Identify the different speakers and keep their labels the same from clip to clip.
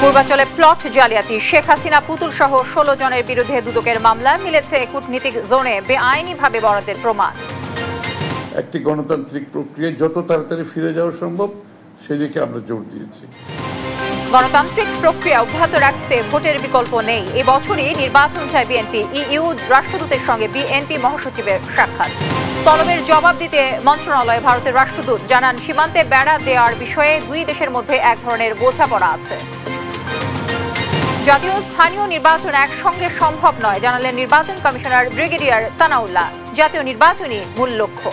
Speaker 1: পূর্বাঞ্চলে প্লট জালিয়াতি, শেখ হাসিনা পুতুল সহ 16 জনের বিরুদ্ধে দুদকের মামলা, মিলেছে কূটনীতিক জোনে বেআইনিভাবে বরাদ্দের প্রমাণ।
Speaker 2: একটি গণতান্ত্রিক প্রক্রিয়া যত তাড়াতাড়ি ফিরে যাওয়া সম্ভব সেদিকে আমরা জোর দিয়েছি।
Speaker 1: গণতান্ত্রিক প্রক্রিয়া অব্যাহত রাখতে ভোটের বিকল্প নেই। এবছরই নির্বাচন চায় বিএনপি। ইইউ রাষ্ট্রদূতের সঙ্গে বিএনপি মহাসচিবের সাক্ষাৎ। তলবের জবাব দিতে মন্ত্রণালয়ে ভারতের রাষ্ট্রদূত জানান, সীমান্তে বেড়া দেওয়ার বিষয়ে দুই দেশের মধ্যে এক ধরনের বোঝাপড়া আছে। জাতীয় স্থানীয় নির্বাচন একসঙ্গে সম্ভব নয়, জানালেন নির্বাচন কমিশনার ব্রিগেডিয়ার সানাউল্লাহ। জাতীয় নির্বাচনই মূল লক্ষ্য।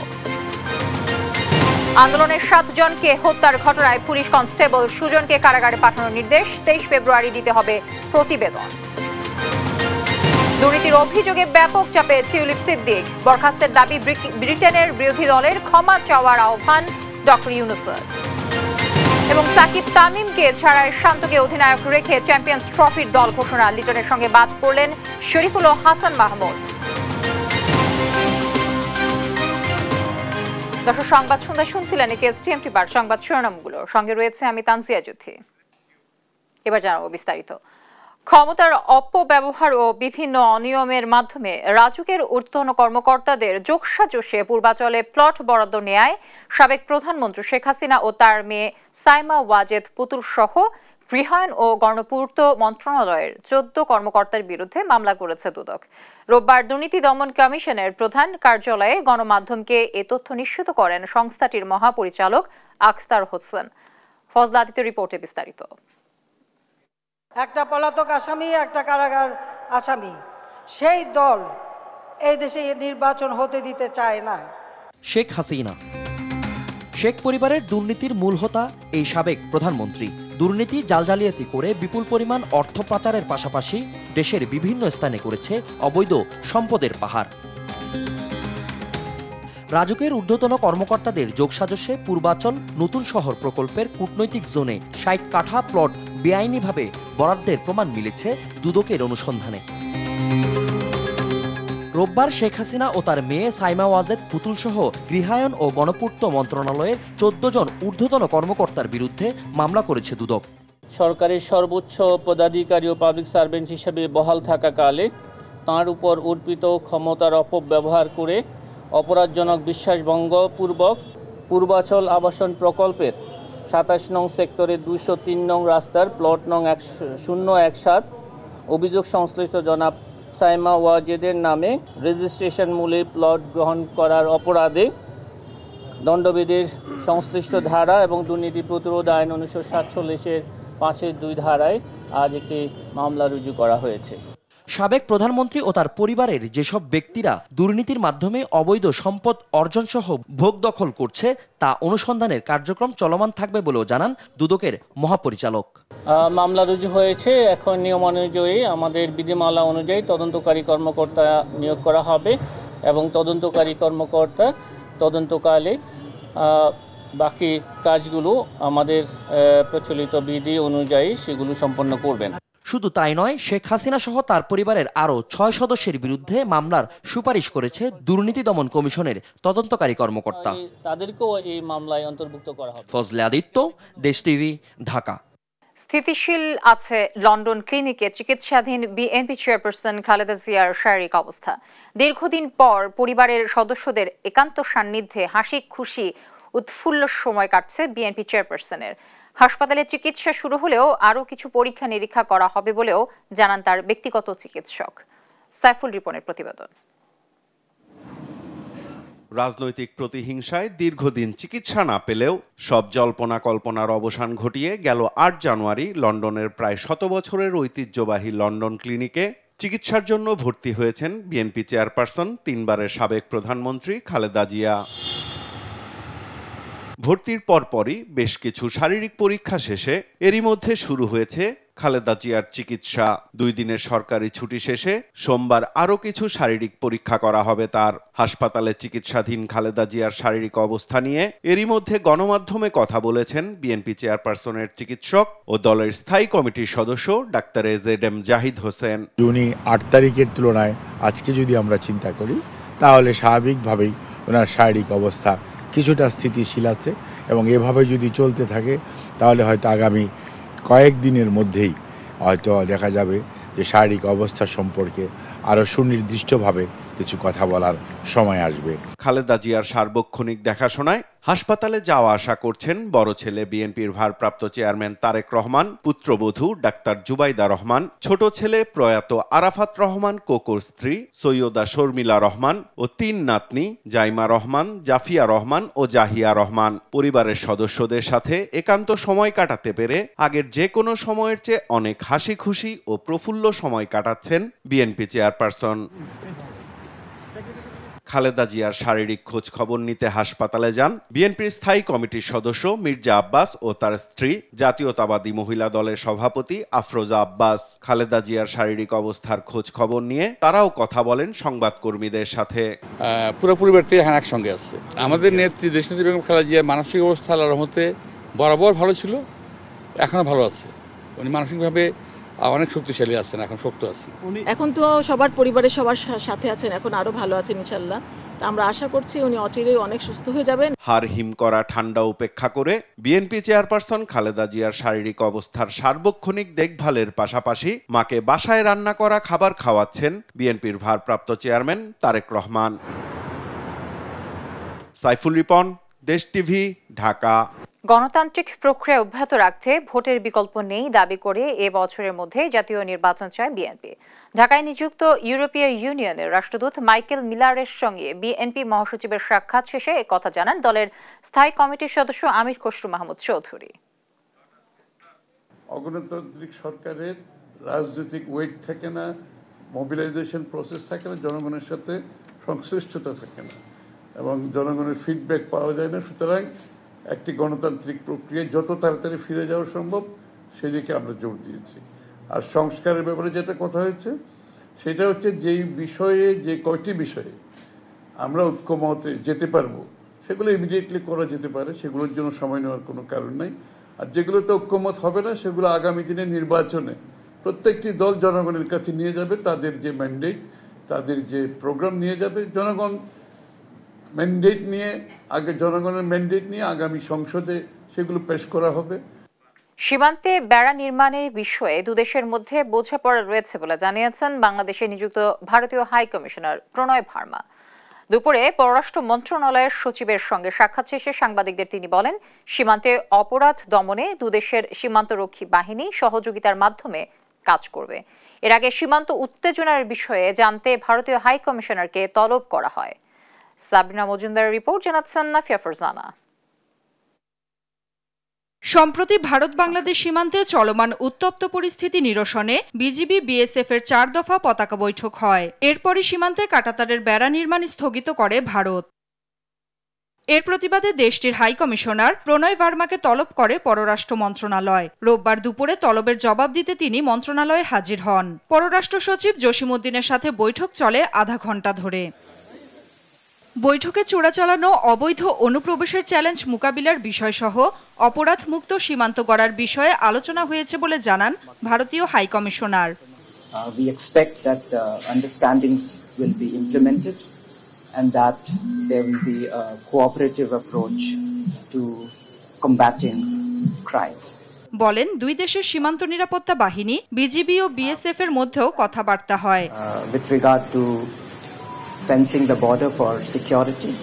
Speaker 1: আন্দোলনের 7 জনকে হত্যার ঘটনায় পুলিশ কনস্টেবল সুজনকে কারাগারে পাঠানোর নির্দেশ। 23 ফেব্রুয়ারি দিতে হবে প্রতিবেদন। দুর্নীতির অভিযোগে ব্যাপক চাপে টিউলিপ সিদ্দিক। বরখাস্তের দাবি ব্রিটেনের বিরোধী দলের, ক্ষমা চাওয়ার আহ্বান ডক্টর ইউনূসের। এবং সাকিব তামিমকে ছাড়াই শান্তকে অধিনায়ক রেখে চ্যাম্পিয়ন্স ট্রফির দল ঘোষণা। লিটনের সঙ্গে বাদ পড়লেন শরীফুল ও হাসান মাহমুদ। দর্শক, সংবাদ সন্ধ্যায় শুনছিলেন এসটিএমটি বার সংবাদ শিরোনামগুলো। সঙ্গে রয়েছে আমি তানজিয়া জ্যোতি। এবার জানাবো বিস্তারিত। ক্ষমতার অপব্যবহার ও বিভিন্ন অনিয়মের মাধ্যমে রাজুকের ঊর্ধ্বতন কর্মকর্তাদের যোগসাজশে পূর্বাঞ্চলে প্লট বরাদ্দ নেয় সাবেক প্রধানমন্ত্রী শেখ হাসিনা ও তার মেয়ে সাইমা ওয়াজেদ পুতুল সহ গৃহায়ন ও গণপূর্ত মন্ত্রণালয়ের 14 কর্মকর্তার বিরুদ্ধে মামলা করেছে দুদক। রোববার দুর্নীতি দমন কমিশনের প্রধান কার্যালয়ে গণমাধ্যমকে এ তথ্য নিশ্চিত করেন সংস্থাটির মহাপরিচালক আখতার হোসেন। ফজলা আদিত্যের রিপোর্টে বিস্তারিত।
Speaker 3: একটা পলাতক আসামি, একটা কারাগার আসামি, সেই দল এই দেশে নির্বাচন হতে দিতে চায় না।
Speaker 4: শেখ হাসিনা, শেখ পরিবারের দুর্নীতির মূল হোতা এই সাবেক প্রধানমন্ত্রী। দুর্নীতি জালজালিয়াতি করে বিপুল পরিমাণ অর্থ পাচারের পাশাপাশি দেশের বিভিন্ন স্থানে করেছে অবৈধ সম্পদের পাহাড়। রাজুকের ঊর্ধ্বতন কর্মকর্তাদের যোগসাজশে পূর্বাঞ্চল নতুন শহর প্রকল্পের কূটনৈতিক জোনে 60 কাঠা প্লট বেআইনিভাবে বরাদ্দের প্রমাণ মিলেছে দুদকের অনুসন্ধানে। রোববার শেখ হাসিনা ও তার মেয়ে সাইমা ওয়াজেদ পুতুল সহ গৃহায়ন ও গণপূর্ত মন্ত্রণালয়ের 14 জন ঊর্ধ্বতন কর্মকর্তার বিরুদ্ধে মামলা করেছে দুদক।
Speaker 5: সরকারের সর্বোচ্চ পদাধিকারী ও পাবলিক সার্ভেন্ট হিসেবে বহাল থাকাকালে তাঁর উপর অর্পিত ক্ষমতার অপব্যবহার করে অপরাধজনক বিশ্বাসভঙ্গ পূর্বক পূর্বাঞ্চল আবাসন প্রকল্পের 27 নং সেক্টরের 203 নং রাস্তার প্লট নং 1017 অভিযোগ সংশ্লিষ্ট জনাব সাইমা ওয়াজেদের নামে রেজিস্ট্রেশন মূলে প্লট গ্রহণ করার অপরাধে দণ্ডবিধির সংশ্লিষ্ট ধারা এবং দুর্নীতি প্রতিরোধ আইন 1947-এর 5-2 ধারায় আজ একটি মামলা রুজু করা হয়েছে।
Speaker 4: সাবেক প্রধানমন্ত্রী ও তার পরিবারের যেসব ব্যক্তিরা দুর্নীতির মাধ্যমে অবৈধ সম্পদ অর্জন সহ ভোগ দখল করছে তা অনুসন্ধানের কার্যক্রম চলমান থাকবে বলেও জানান দুদকের মহাপরিচালক।
Speaker 5: মামলা রুজু হয়েছে। এখন নিয়ম অনুযায়ী আমাদের বিধিমালা অনুযায়ী তদন্তকারী কর্মকর্তা নিয়োগ করা হবে এবং তদন্তকারী কর্মকর্তা তদন্তকালে বাকি কাজগুলো আমাদের প্রচলিত বিধি অনুযায়ী সেগুলো সম্পন্ন করবেন।
Speaker 4: শুধু তাই নয়, শেখ হাসিনা সহ তার পরিবারের আরও 6 সদস্যের বিরুদ্ধে মামলার সুপারিশ করেছে দুর্নীতি দমন কমিশনের তদন্তকারী কর্মকর্তা।
Speaker 5: তাদেরকেও এই মামলায় অন্তর্ভুক্ত করা হবে।
Speaker 4: ফজলে আদিত্য, দেশ টিভি, ঢাকা।
Speaker 1: স্থিতিশীল আছে লন্ডন ক্লিনিকে চিকিৎসাধীন বিএনপি চেয়ারপারসন খালেদা জিয়ার শারীরিক অবস্থা। দীর্ঘদিন পর পরিবারের সদস্যদের একান্ত সান্নিধ্যে হাসি খুশি উৎফুল্ল সময় কাটছে বিএনপি চেয়ারপারসনের। হাসপাতালে চিকিৎসা শুরু হলেও আরও কিছু পরীক্ষা নিরীক্ষা করা হবে বলেও জানান তার ব্যক্তিগত চিকিৎসক। সাইফুল রিপনের প্রতিবেদন।
Speaker 6: রাজনৈতিক প্রতিহিংসায় দীর্ঘদিন চিকিৎসা না পেলেও সব জল্পনা কল্পনার অবসান ঘটিয়ে গেল 8 জানুয়ারি লন্ডনের প্রায় 100 বছরের ঐতিহ্যবাহী লন্ডন ক্লিনিকে চিকিৎসার জন্য ভর্তি হয়েছেন বিএনপি চেয়ারপারসন 3 বারের সাবেক প্রধানমন্ত্রী খালেদা জিয়া। ভর্তির পরপরই বেশ কিছু শারীরিক পরীক্ষা শেষে এরই মধ্যে শুরু হয়েছে খালেদা জিয়ার চিকিৎসা। 2 দিনের সরকারি ছুটি শেষে সোমবার আরও কিছু শারীরিক পরীক্ষা করা হবে তার। হাসপাতালে চিকিৎসাধীন খালেদা জিয়ার শারীরিক অবস্থা নিয়ে এরই মধ্যে গণমাধ্যমে কথা বলেছেন বিএনপি চেয়ারপারসনের চিকিৎসক ও দলের স্থায়ী কমিটির সদস্য doctor AZM Zahid Hossain.
Speaker 7: June 8 তারিখের তুলনায় আজকে যদি আমরা চিন্তা করি তাহলে স্বাভাবিকভাবেই ওনার শারীরিক অবস্থা কিছুটা স্থিতিশীল আছে এবং এভাবে যদি চলতে থাকে তাহলে হয়তো আগামী কয়েকদিনের মধ্যেই হয়তো দেখা যাবে যে শারীরিক অবস্থা সম্পর্কে আরও সুনির্দিষ্টভাবে কিছু কথা বলার সময় আসবে।
Speaker 6: খালেদা জিয়ার সার্বক্ষণিক দেখাশোনায় হাসপাতালে যাওয়া আসা করছেন বড় ছেলে বিএনপির ভারপ্রাপ্ত চেয়ারম্যান তারেক রহমান, পুত্রবধূ ডাক্তার জুবাইদা রহমান, ছোট ছেলে প্রয়াত আরাফাত রহমান কোকোর স্ত্রী সৈয়দা শর্মিলা রহমান ও 3 নাতনি জাইমা রহমান, জাফিয়া রহমান ও জাহিয়া রহমান। পরিবারের সদস্যদের সাথে একান্ত সময় কাটাতে পেরে আগের যে কোনো সময়ের চেয়ে অনেক হাসি খুশি ও প্রফুল্ল সময় কাটাচ্ছেন বিএনপি চেয়ারপারসন। খালেদা জিয়ার শারীরিক খোঁজ খবর নিতে হাসপাতালে যান বিএনপির স্থায়ী কমিটির সদস্য মির্জা আব্বাস ও তার স্ত্রী জাতীয়তাবাদী মহিলা দলের সভাপতি আফরোজা আব্বাস। খালেদা জিয়ার শারীরিক অবস্থার খোঁজ খবর নিয়ে তারাও কথা বলেন সংবাদকর্মীদের সাথে।
Speaker 8: পুরো পরিবারটি একসঙ্গে আছে। আমাদের নেত্রী দেশনেত্রী বেগম খালেদা জিয়ার মানসিক অবস্থা আল্লাহর রহমতে বরাবর ভালো ছিল, এখনো ভালো আছে। উনি মানসিকভাবে অনেক শক্তিশালী আছেন, এখন শক্ত আছেন।
Speaker 9: এখন তো সবার পরিবারের সবার সাথে আছেন, এখন আরো ভালো আছেন ইনশাল্লাহ। আমরা আশা করছি উনি অচিরেই অনেক সুস্থ হয়ে যাবেন।
Speaker 6: হাড় হিম করা ঠান্ডা উপেক্ষা করে বিএনপি চেয়ারপারসন খালেদা জিয়ার শারীরিক অবস্থার সার্বক্ষণিক দেখভালের পাশাপাশি মাকে বাসায় রান্না করা খাবার খাওয়াচ্ছেন বিএনপির ভারপ্রাপ্ত চেয়ারম্যান তারেক রহমান। সাইফুল রিপন, দেশ টিভি, ঢাকা।
Speaker 1: গণতান্ত্রিক প্রক্রিয়া অব্যাহত রাখতে ভোটের বিকল্প নেই দাবি করে এ বছরের মধ্যে জাতীয় নির্বাচন চায় বিএনপি। ঢাকায় নিযুক্ত ইউরোপীয় ইউনিয়নের রাষ্ট্রদূত মাইকেল মিলারের সঙ্গে বিএনপি মহাসচিবের সাক্ষাৎ শেষে একথা জানান দলের স্থায়ী কমিটির সদস্য আমির খসরু মাহমুদ চৌধুরী।
Speaker 2: অগণতান্ত্রিক সরকারের রাজনৈতিক ওয়েট থাকে না, মোবিলাইজেশন প্রসেস থাকে না, জনগণের সাথে সংশ্লিষ্টতা থাকে না এবং জনগণের ফিডব্যাক পাওয়া যায় না। সুতরাং একটি গণতান্ত্রিক প্রক্রিয়ায় যত তাড়াতাড়ি ফিরে যাওয়া সম্ভব সেদিকে আমরা জোর দিয়েছি। আর সংস্কারের ব্যাপারে যেটা কথা হয়েছে সেটা হচ্ছে যেই বিষয়ে, যে কয়টি বিষয়ে আমরা ঐক্যমতে যেতে পারবো সেগুলো ইমিডিয়েটলি করা যেতে পারে, সেগুলোর জন্য সময় নেওয়ার কোনো কারণ নাই। আর যেগুলোতে ঐক্যমত হবে না সেগুলো আগামী দিনে নির্বাচনে প্রত্যেকটি দল জনগণের কাছে নিয়ে যাবে, তাদের যে ম্যান্ডেট, তাদের যে প্রোগ্রাম নিয়ে যাবে। জনগণ ম্যান্ডেট নিয়ে, আগে জনগণের ম্যান্ডেট নিয়ে আগামী সংসদে সেগুলো পেশ করা হবে।
Speaker 1: সীমান্তে বেড়া নির্মাণের বিষয়ে দুদেশের মধ্যে বোঝাপড়া রয়েছে বলে জানিয়েছেন বাংলাদেশে নিযুক্ত ভারতীয় হাই কমিশনার প্রণয় ভার্মা। দুপুরে পররাষ্ট্র মন্ত্রণালয়ের সচিবের সঙ্গে সাক্ষাৎ শেষে সাংবাদিকদের তিনি বলেন, সীমান্তে অপরাধ দমনে দুদেশের সীমান্তরক্ষী বাহিনী সহযোগিতার মাধ্যমে কাজ করবে। এর আগে সীমান্ত উত্তেজনার বিষয়ে জানতে ভারতীয় হাই কমিশনারকে তলব করা হয়। সাবরিনা মজুমদারের রিপোর্ট, জানাচ্ছেন নাফিয়া ফারজানা।
Speaker 10: সম্প্রতি ভারত বাংলাদেশ সীমান্তে চলমান উত্তপ্ত পরিস্থিতি নিরসনে বিজিবি বিএসএফ এর 4 দফা পতাকা বৈঠক হয়। এরপরই সীমান্তে কাঁটাতারের বেড়া নির্মাণ স্থগিত করে ভারত। এর প্রতিবাদে দেশটির হাই কমিশনার প্রণয় ভার্মাকে তলব করে পররাষ্ট্র মন্ত্রণালয়। রোববার দুপুরে তলবের জবাব দিতে তিনি মন্ত্রণালয়ে হাজির হন। পররাষ্ট্র সচিব জসিমউদ্দিনের সাথে বৈঠক চলে আধা ঘণ্টা ধরে। বৈঠকে চোরাচালানো অবৈধ অনুপ্রবেশের চ্যালেঞ্জ মোকাবিলার বিষয়সহ অপরাধ মুক্ত সীমান্ত গড়ার বিষয়ে আলোচনা হয়েছে বলে জানান ভারতীয় high commissioner.
Speaker 11: We expect that understandings will be implemented and that there will be a cooperative approach to combating crime.
Speaker 10: বলেন, দুই দেশের সীমান্ত নিরাপত্তা বাহিনী বিজিবি ও বিএসএফ এর মধ্যেও কথাবার্তা হয়।
Speaker 11: With regard to fencing the border for security,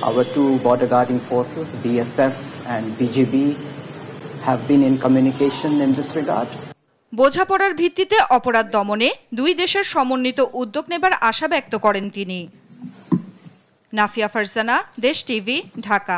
Speaker 11: our two border guarding forces, BSF and BGB, have been in communication in this regard.
Speaker 10: বোঝাপড়ার ভিত্তিতে অপরাধ দমনে দুই দেশের সমন্বিত উদ্যোগ নেবার আশা ব্যক্ত করেন তিনি। নাফিয়া ফারজানা, দেশ টিভি, ঢাকা।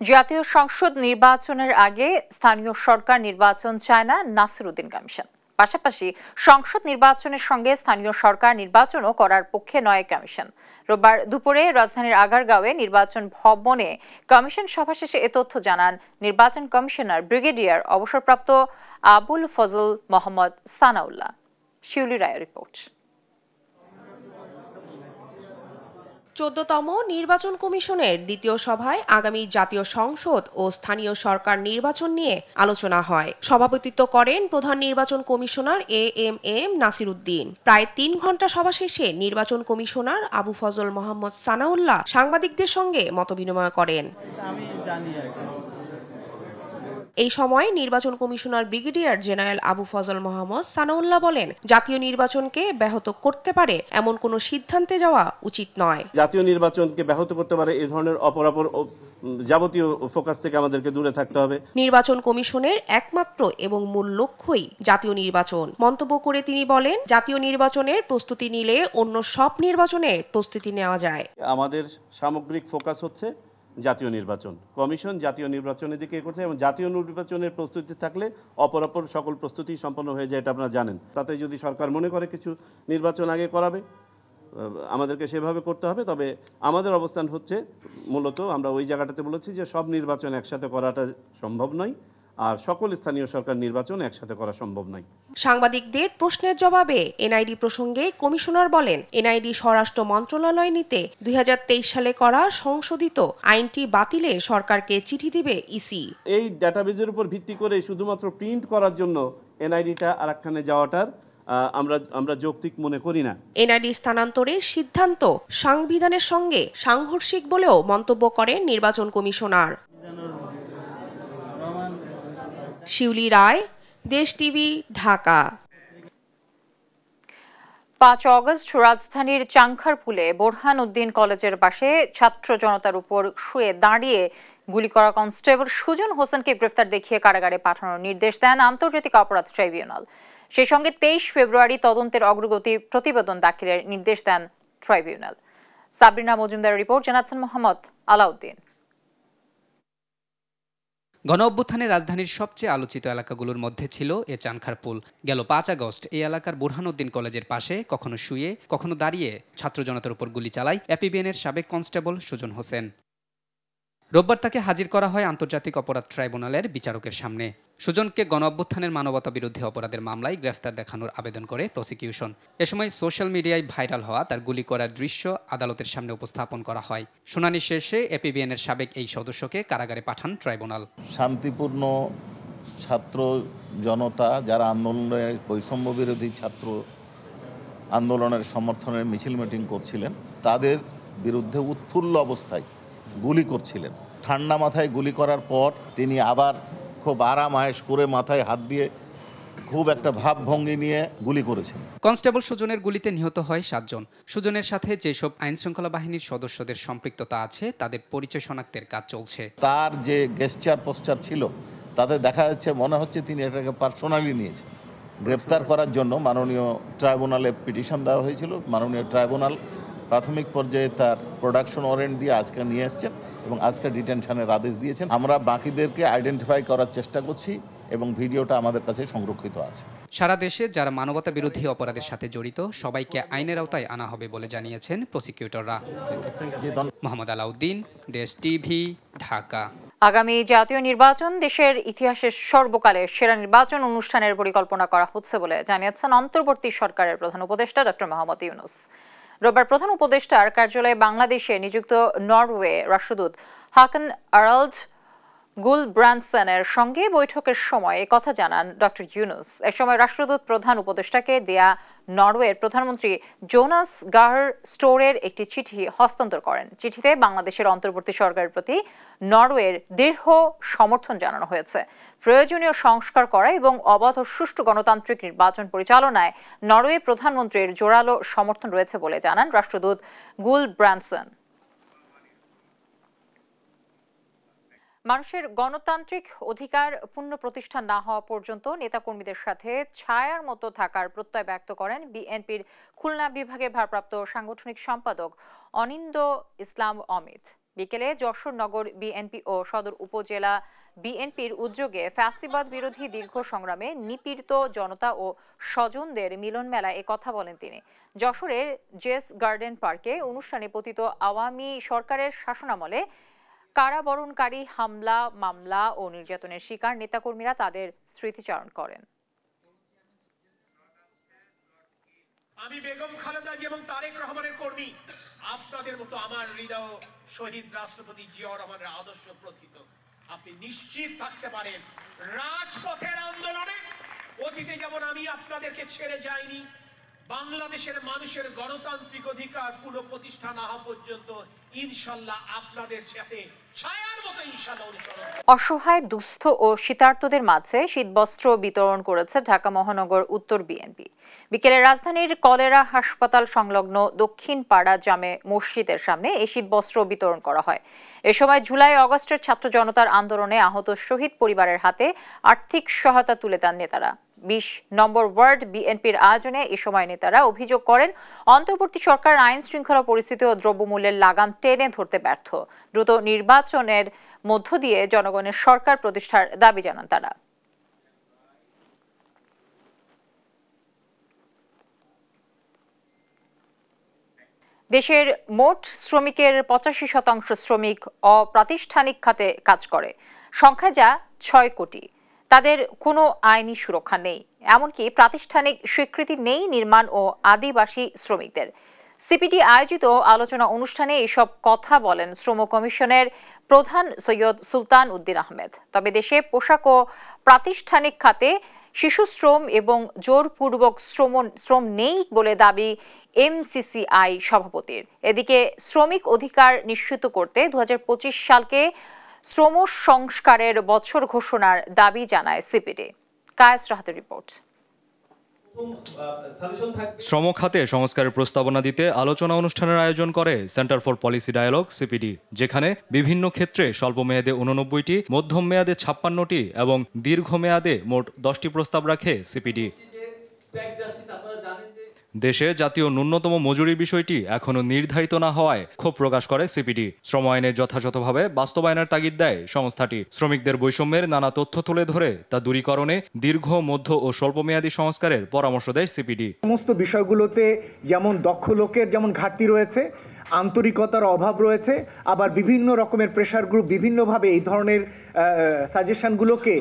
Speaker 1: জাতীয় সংসদ নির্বাচনের আগে স্থানীয় সরকার নির্বাচন চায় না নাসিরউদ্দিন কমিশন। পাশাপাশি সংসদ নির্বাচনের সঙ্গে স্থানীয় সরকার নির্বাচনও করার পক্ষে নয় কমিশন। রোববার দুপুরে রাজধানীর আগারগাঁওয়ে নির্বাচন ভবনে কমিশন সভা শেষে এ তথ্য জানান নির্বাচন কমিশনার ব্রিগেডিয়ার অবসরপ্রাপ্ত আবুল ফজল মোহাম্মদ সানাউল্লাহ। শিউলি রায়ের রিপোর্ট।
Speaker 12: 14তম নির্বাচন কমিশনের দ্বিতীয় সভায় আগামী জাতীয় সংসদ ও স্থানীয় সরকার নির্বাচন নিয়ে আলোচনা হয়। সভাপতিত্ব করেন প্রধান নির্বাচন কমিশনার এএমএম নাসিরউদ্দিন। প্রায় 3 ঘণ্টা সভা শেষে নির্বাচন কমিশনার আবু ফজল মোহাম্মদ সানাউল্লাহ সাংবাদিকদের সঙ্গে মতবিনিময় করেন। এই সময় নির্বাচন commissioner brigadier general Abu Fazal Mohammad Sanaullah বলেন, জাতীয় নির্বাচনকে ব্যাহত করতে পারে এমন কোনো সিদ্ধান্তে যাওয়া উচিত নয়।
Speaker 13: জাতীয় নির্বাচনকে ব্যাহত করতে পারে এই ধরনের অপরাপর যাবতীয় ফোকাস থেকে আমাদেরকে দূরে থাকতে হবে।
Speaker 12: নির্বাচন কমিশনের একমাত্র এবং মূল লক্ষ্যই জাতীয় নির্বাচন মন্তব্য করে তিনি বলেন, জাতীয় নির্বাচনের প্রস্তুতি নিলে অন্য সব নির্বাচনের প্রস্তুতি নেওয়া যায়।
Speaker 13: আমাদের সামগ্রিক ফোকাস হচ্ছে জাতীয় নির্বাচন। কমিশন জাতীয় নির্বাচনের দিকে করছে এবং জাতীয় নির্বাচনের প্রস্তুতি থাকলে অপরাপর সকল প্রস্তুতি সম্পন্ন হয়ে যায়, এটা আপনারা জানেন। তাতে যদি সরকার মনে করে কিছু নির্বাচন আগে করাবে, আমাদেরকে সেভাবে করতে হবে। তবে আমাদের অবস্থান হচ্ছে মূলত আমরা ওই জায়গাটাতে বলেছি যে সব নির্বাচন একসাথে করাটা সম্ভব নয়, আর সকল স্থানীয় সরকার নির্বাচন একসাথে করা সম্ভব নয়।
Speaker 12: সাংবাদিকদের প্রশ্নের জবাবে এনআইডি প্রসঙ্গে কমিশনার বলেন, এনআইডি স্বরাষ্ট্র মন্ত্রণালয় নিতে 2023 সালে করা সংশোধিত আইনটি বাতিলে সরকারকে চিঠি দিবে ইসি।
Speaker 13: এই ডাটাবেজের উপর ভিত্তি করে শুধুমাত্র প্রিন্ট করার জন্য এনআইডিটা আরেকখানে যাওয়াটার আমরা যৌক্তিক মনে করি না।
Speaker 12: এনআইডি স্থানান্তরের সিদ্ধান্ত সংবিধানের সঙ্গে সাংঘর্ষিক বলেও মন্তব্য করেন নির্বাচন কমিশনার। শিউলি রায়, দেশ টিভি, ঢাকা।
Speaker 1: 5 অগস্ট রাজধানীর চাংখারপুলে বোরহান উদ্দিন কলেজের পাশে ছাত্র জনতার উপর শুয়ে দাঁড়িয়ে গুলি করা কনস্টেবল সুজন হোসেনকে গ্রেফতার দেখিয়ে কারাগারে পাঠানোর নির্দেশ দেন আন্তর্জাতিক অপরাধ ট্রাইব্যুনাল। সেই সঙ্গে 23 ফেব্রুয়ারি তদন্তের অগ্রগতি প্রতিবেদন দাখিলের নির্দেশ দেন ট্রাইব্যুনাল। সাবরিনা মজুমদারের রিপোর্ট, জানাচ্ছেন মোহাম্মদ আলাউদ্দিন।
Speaker 14: গণ অভ্যুত্থানে রাজধানীর সবচেয়ে আলোচিত এলাকাগুলোর মধ্যে ছিল এ চানখারপুল। গেল 5 আগস্ট এই এলাকার বোরহান উদ্দিন কলেজের পাশে কখনো শুয়ে কখনো দাঁড়িয়ে ছাত্র জনতার উপর গুলি চালায় এপিবিএনের সাবেক কনস্টেবল সুজন হোসেন। রোববার তাকে হাজির করা হয় আন্তর্জাতিক অপরাধ ট্রাইব্যুনালের বিচারকের সামনে। সুজনকে গণ অভ্যুত্থানের মানবতা বিরোধী অপরাধের মামলায় গ্রেফতার দেখানোর আবেদন করে প্রসিকিউশন। এ সময় সোশ্যাল মিডিয়ায় ভাইরাল হওয়া তার গুলি করার দৃশ্য আদালতের সামনে উপস্থাপন করা হয়। শুনানি শেষে এপিবিএনের সাবেক এই সদস্যকে কারাগারে পাঠান ট্রাইব্যুনাল।
Speaker 15: শান্তিপূর্ণ ছাত্র জনতা যারা আন্দোলনের বৈষম্য বিরোধী ছাত্র আন্দোলনের সমর্থনের মিছিল মিটিং করছিলেন, তাদের বিরুদ্ধে উৎফুল্ল অবস্থায় গুলি করছিলেন। ঠান্ডা মাথায় গুলি করার পর তিনি আবার খুব আরাম আয়েশ করে মাথায় হাত দিয়ে খুব একটা ভাবভঙ্গি নিয়ে গুলি করেছেন।
Speaker 14: কনস্টেবল সুজনের গুলিতে নিহত হয় 7 জন। সুজনের সাথে যেসব আইন শৃঙ্খলা বাহিনীর সদস্যদের সম্পৃক্ততা আছে তাদের পরিচয় শনাক্তের কাজ চলছে।
Speaker 15: তার যে গেস্টার পোস্টার ছিল তাতে দেখা যাচ্ছে মনে হচ্ছে তিনি এটাকে পার্সোনালি নিয়েছেন। গ্রেপ্তার করার জন্য মাননীয় ট্রাইব্যুনালে পিটিশন দেওয়া হয়েছিল। মাননীয় ট্রাইব্যুনাল প্রাথমিক পর্যায়ে তার প্রোডাকশন ওয়ারেন্ট দিয়ে আজকে নিয়ে এসছেন এবং আজকে ডিটেনশনের আদেশ দিয়েছেন। আমরা বাকিদেরকে আইডেন্টিফাই করার চেষ্টা করছি এবং ভিডিওটা আমাদের কাছে সংরক্ষিত আছে।
Speaker 14: সারা দেশে যারা মানবতা বিরোধী অপরাধের সাথে জড়িত সবাইকে আইনের আওতায় আনা হবে বলে জানিয়েছেন প্রসিকিউটররা। মোহাম্মদ আলাউদ্দিন, দেশ টিভি, ঢাকা।
Speaker 1: আগামী জাতীয় নির্বাচন দেশের ইতিহাসের সর্বকালের সেরা নির্বাচন অনুষ্ঠানের পরিকল্পনা করা হচ্ছে বলে জানিয়েছেন অন্তর্বর্তী সরকারের প্রধান উপদেষ্টা ডক্টর মোহাম্মদ ইউনূস। রোববার প্রধান উপদেষ্টার কার্যালয়ে বাংলাদেশে নিযুক্ত নরওয়ে রাষ্ট্রদূত হাকান আরাল্ড গুলব্রান্ডসেনের সঙ্গে বৈঠকের সময় কথা জানান ডক্টর ইউনূস। এ সময় রাষ্ট্রদূত প্রধান উপদেষ্টাকে দেয়া নরওয়ের প্রধানমন্ত্রী জোনাস গার স্টোরের একটি চিঠি হস্তান্তর করেন। চিঠিতে বাংলাদেশের অন্তর্বর্তী সরকারের প্রতি নরওয়ের দৃঢ় সমর্থন জানানো হয়েছে। প্রয়োজনীয় সংস্কার করা এবং অবাধ ও সুষ্ঠু গণতান্ত্রিক নির্বাচন পরিচালনায় নরওয়ে প্রধানমন্ত্রীর জোরালো সমর্থন রয়েছে বলে জানান রাষ্ট্রদূত গুলব্রান্ডসেন। মানুষের গণতান্ত্রিক অধিকার পুনঃপ্রতিষ্ঠা না হওয়া পর্যন্ত নেতাকর্মীদের সাথে ছায়ার মতো থাকার প্রত্যয় ব্যক্ত করেন বিএনপির খুলনা বিভাগের ভারপ্রাপ্ত সাংগঠনিক সম্পাদক অনিন্দ ইসলাম অমিত। বিকেলে যশোর নগর বিএনপি ও সদর উপজেলা বিএনপির উদ্যোগে ফ্যাসিবাদ বিরোধী দীর্ঘ সংগ্রামে নিপীড়িত জনতা ও স্বজনদের মিলন মেলায় একথা বলেন তিনি। যশোরের জেস গার্ডেন পার্কে অনুষ্ঠানে পতিত আওয়ামী সরকারের শাসনামলে কারাবরণকারী হামলা, মামলা ও নির্যাতনের শিকার নেতাকর্মীরা তাদের স্মৃতিচারণ করেন।
Speaker 16: আমি বেগম খালেদা জিয়া এবং তারেক রহমানের কর্মী, আপনাদের মতো আমার হৃদয় শহীদ রাষ্ট্রপতি জিয়া রহমানের আদর্শ প্রথিত। আপনি নিশ্চিত থাকতে পারেন রাজপথের আন্দোলনে অতীতে যেমন আমি আপনাদেরকে ছেড়ে যাইনি, বাংলাদেশের মানুষের গণতান্ত্রিক অধিকার পুনঃপ্রতিষ্ঠা না হওয়া পর্যন্ত ইনশাল্লাহ আপনাদের সাথে ছায়া
Speaker 1: অসহায় দুস্থ ও শীতার্তদের মাঝে শীতবস্ত্র বিতরণ করেছে ঢাকা মহানগর উত্তর বিএনপি। বিকেলে রাজধানীর কলেরা হাসপাতাল সংলগ্ন দক্ষিণ পাড়া জামে মসজিদের সামনে এই শীতবস্ত্র বিতরণ করা হয়। এ সময় জুলাই আগস্টের ছাত্র জনতার আন্দোলনে আহত শহীদ পরিবারের হাতে আর্থিক সহায়তা তুলে দেন নেতারা। ২০ নম্বর ওয়ার্ড বিএনপির আয়োজনে এ সময় নেতারা অভিযোগ করেন, অন্তর্বর্তী সরকার আইন শৃঙ্খলা পরিস্থিতি ও দ্রব্যমূল্যের লাগাম টেনে ধরতে ব্যর্থ। দ্রুত নির্বাচনের মধ্য দিয়ে জনগণের সরকার প্রতিষ্ঠার দাবি জানান তারা। দেশের মোট শ্রমিকের ৮৫% শ্রমিক অপ্রাতিষ্ঠানিক খাতে কাজ করে। সংখ্যা যা ৬ কোটি। তাদের কোনো আইনি সুরক্ষা নেই, এমনকি প্রাতিষ্ঠানিক স্বীকৃতি নেই নির্মাণ ও আদিবাসী শ্রমিকদের। সিপিডি আয়োজিত আলোচনা অনুষ্ঠানে এসব কথা বলেন শ্রম কমিশনের প্রধান সৈয়দ সুলতান উদ্দিন আহমেদ। তবে দেশে পোশাক ও প্রাতিষ্ঠানিক খাতে শিশু শ্রম এবং জোরপূর্বক শ্রম নেই বলে দাবি এমসিসিআই সভাপতির। এদিকে শ্রমিক অধিকার নিশ্চিত করতে ২০২৫ সালকে শ্রম সংস্কারের বছর ঘোষণার দাবি জানায় সিপিডি। কায়েস রাহাতের রিপোর্ট।
Speaker 17: শ্রম খাতে সংস্কারের প্রস্তাবনা দিতে আলোচনা অনুষ্ঠানের আয়োজন করে centre for policy dialogue CPD, যেখানে বিভিন্ন ক্ষেত্রে স্বল্প মেয়াদে ৮৯টি, মধ্যম মেয়াদে ৫৬টি এবং দীর্ঘ মেয়াদে মোট 10টি প্রস্তাব রাখে সিপিডি। দেশে জাতীয় ন্যূনতম মজুরির বিষয়টি এখনো নির্ধারিত না হওয়ায় ক্ষোভ প্রকাশ করে সিপিডি। শ্রম আইনের যথাযথভাবে বাস্তবায়নের তাগিদ দেয় সংস্থাটি। শ্রমিকদের বৈষম্যের নানা তথ্য তুলে ধরে তা দূরীকরণে দীর্ঘ, মধ্য ও স্বল্পমেয়াদী সংস্কারের পরামর্শ দেয় সিপিডি।
Speaker 18: সমস্ত বিষয়গুলোতে যেমন দক্ষ লোকের যেমন ঘাটতি রয়েছে, আন্তরিকতার অভাব রয়েছে, আবার বিভিন্ন রকমের প্রেশার গ্রুপ বিভিন্নভাবে এই ধরনের সাজেশনগুলোকে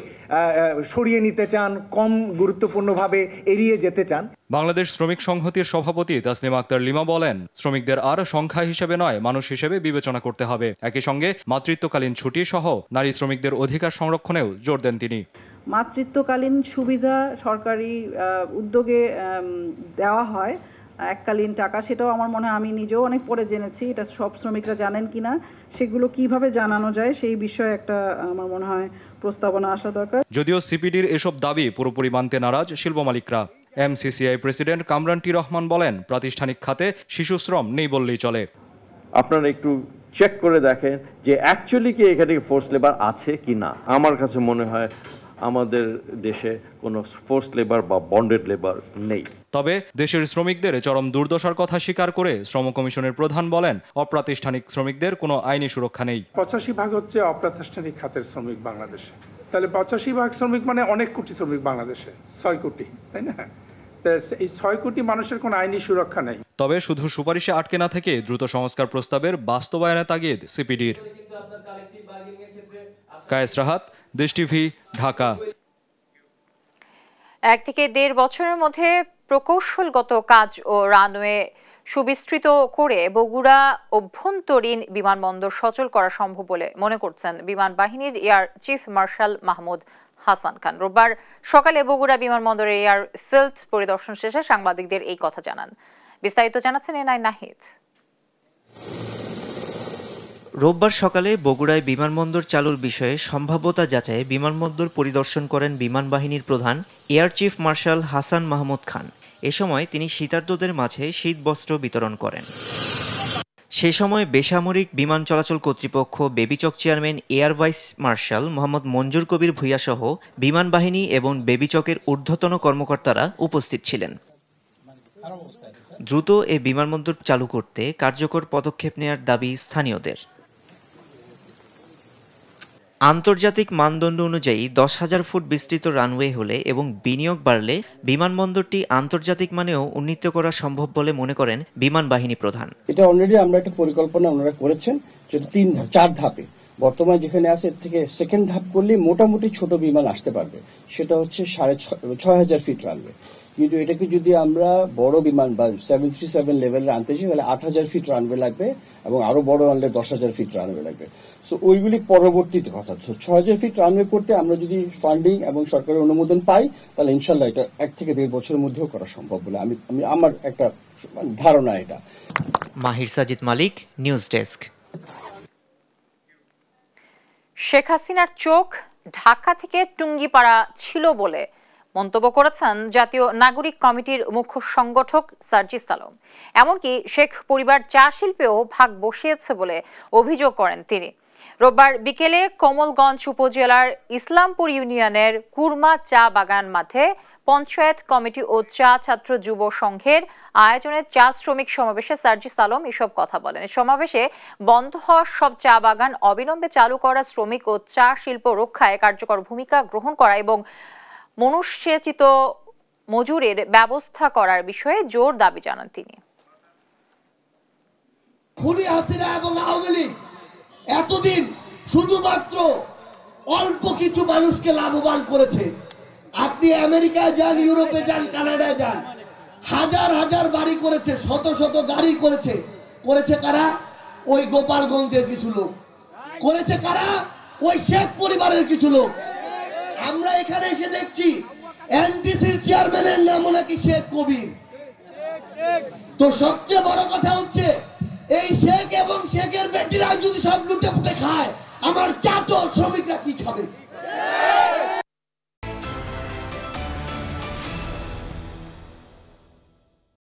Speaker 18: সরিয়ে নিতে চান, কম গুরুত্বপূর্ণভাবে এড়িয়ে যেতে চান।
Speaker 17: বাংলাদেশ শ্রমিক সংহতির সভাপতি তাসনিমা আক্তার লিমা বলেন, শ্রমিকদের আর সংখ্যা হিসেবে নয়, মানুষ হিসেবে বিবেচনা করতে হবে। একই সঙ্গে মাতৃত্বকালীন ছুটি সহ নারী শ্রমিকদের অধিকার সংরক্ষণেও জোর দেন তিনি।
Speaker 19: মাতৃত্বকালীন সুবিধা সরকারি উদ্যোগে দেওয়া হয়, এককালীন টাকা, সেটাও আমার মনে হয়, আমি নিজেও অনেক পরে জেনেছি, এটা সব শ্রমিকরা জানেন কিনা, সেগুলো কিভাবে জানানো যায় সেই বিষয়ে একটা আমার মনে হয় প্রস্তাবনা আসা দরকার।
Speaker 17: যদিও সিপিডির এসব দাবি পুরোপুরি মানতে নারাজ শিল্প মালিকরা। এমসিসিআই প্রেসিডেন্ট কামরান টি রহমান বলেন, প্রাতিষ্ঠানিক খাতে শিশু শ্রম নেই বললেই চলে।
Speaker 20: আপনারা একটু চেক করে দেখেন যে অ্যাকচুয়ালি কি এখানে ফোর্স লেবার আছে কি না। আমার কাছে মনে হয় আমাদের দেশে কোনো ফোর্স লেবার বা বন্ডেড লেবার নেই।
Speaker 17: তবে দেশের শ্রমিকদের চরম দুর্দশার কথা স্বীকার করে শ্রম কমিশনের প্রধান বলেন, অপ্রাতিষ্ঠানিক শ্রমিকদের কোনো আইনি সুরক্ষা নেই।
Speaker 21: 85% হচ্ছে অপ্রাতিষ্ঠানিক খাতের শ্রমিক বাংলাদেশে। তাহলে 85% শ্রমিক মানে অনেক কোটি শ্রমিক বাংলাদেশে, 6 কোটি, তাই না? এই 6 কোটি মানুষের কোনো আইনি সুরক্ষা নেই।
Speaker 17: তবে শুধু সুপারিশে আটকে না থেকে দ্রুত সংস্কার প্রস্তাবের বাস্তবায়নের তাগিদ সিপিডির। কায়েস রাহাত, দেশ টিভি, ঢাকা।
Speaker 1: এক থেকে 1.5 বছরের মধ্যে প্রকৌশলগত কাজ ও রানওয়ে সুবিস্তৃত করে বগুড়া অভ্যন্তরীণ বিমানবন্দর সচল করা সম্ভব বলে মনে করছেন বিমান বাহিনীর air chief marshal Mahmud Hasan Khan. রোববার সকালে বগুড়া বিমানবন্দরের এয়ার ফিল্ড পরিদর্শন শেষে সাংবাদিকদের এই কথা জানান। বিস্তারিত জানাচ্ছেন এনআই নাহিদ।
Speaker 22: রোববার সকালে বগুড়ায় বিমানবন্দর চালুর বিষয়ে সম্ভাব্যতা যাচাইয়ে বিমানবন্দর পরিদর্শন করেন বিমান বাহিনীর প্রধান air chief marshal Hasan Mahmud Khan. এ সময় তিনি শীতার্তদের মাঝে শীতবস্ত্র বিতরণ করেন। সে সময় বেসামরিক বিমান চলাচল কর্তৃপক্ষ বেবিচক chairman air vice marshal Mohammad Manzur Kabir Bhuiyan সহ বিমান বাহিনী এবং বেবিচকের ঊর্ধ্বতন কর্মকর্তারা উপস্থিত ছিলেন। দ্রুত এ বিমানবন্দর চালু করতে কার্যকর পদক্ষেপ নেওয়ার দাবি স্থানীয়দের। আন্তর্জাতিক মানদণ্ড অনুযায়ী 10,000 ফুট বিস্তৃত রানওয়ে হলে এবং বিনিয়োগ বাড়লে বিমানবন্দরটি আন্তর্জাতিক মানেও উন্নীত করা সম্ভব বলে মনে করেন বিমান বাহিনী প্রধান।
Speaker 23: এটা অলরেডি আমরা একটা পরিকল্পনা ওনারা করেছেন, যেটা 4 ধাপে। বর্তমানে যেখানে আছে এর থেকে সেকেন্ড ধাপ করলে মোটামুটি ছোট বিমান আসতে পারবে, সেটা হচ্ছে 6,500 ফিট রানওয়ে। কিন্তু এটাকে যদি আমরা বড় বিমান বা 737 লেভেলের আনতে চাই তাহলে 8,000 ফিট রানওয়ে লাগবে এবং আরো বড় আনলে 10,000 ফিট রানওয়ে লাগবে। সো ওইগুলি পরবর্তীতে কথা। 6,000 ফিট রানওয়ে করতে আমরা যদি ফান্ডিং এবং সরকারের অনুমোদন পাই তাহলে ইনশাল্লাহ এটা 1 থেকে 1.5 বছরের মধ্যেও করা সম্ভব বলে আমি আমার একটা ধারণা এটা।
Speaker 22: মাহির সাজিদ মালিক, নিউজ ডেস্ক।
Speaker 1: শেখ হাসিনার চোখ ঢাকা থেকে টুঙ্গিপাড়া ছিল বলে মন্তব্য করেছেন জাতীয় নাগরিক কমিটির মুখ্য সংগঠক সার্জিস আলম। এমনকি শেখ পরিবার চা শিল্পেও ভাগ বসিয়েছে বলে অভিযোগ করেন তিনি। রোববার বিকেলে কমলগঞ্জ উপজেলার ইসলামপুর ইউনিয়নের কুরমা চা বাগান মাঠে পঞ্চায়েত কমিটি ও চা ছাত্র যুব সংঘের আয়োজনে চা শ্রমিক সমাবেশে সার্জিস আলম এসব কথা বলেন। সমাবেশে বন্ধ হওয়া সব চা বাগান অবিলম্বে চালু করা, শ্রমিক ও চা শিল্প রক্ষায় কার্যকর ভূমিকা গ্রহণ করা এবং মনুষ্যোচিত মজুরির ব্যবস্থা করার বিষয়ে জোর দাবি জানান তিনি।
Speaker 3: খুনি হাসিনা এবং আওয়ামী লীগ এতদিন শুধুমাত্র অল্প কিছু মানুষকে লাভবান করেছে। আপনি আমেরিকায় যান, ইউরোপে যান, কানাডায় যান, হাজার হাজার বাড়ি করেছে, শত শত গাড়ি করেছে। করেছে কারা? ওই গোপালগঞ্জের কিছু লোক। করেছে কারা? ওই শেখ পরিবারের কিছু লোক। আমরা এখানে এসে দেখছি এনটিসির চেয়ারম্যানের নামও নাকি শেখ কবির। তো সবচেয়ে বড় কথা হচ্ছে এই শেখ এবং শেখের বেটিরা যদি সব লুটে ফুটে খায়, আমার চাচা শ্রমিকরা কি খাবে?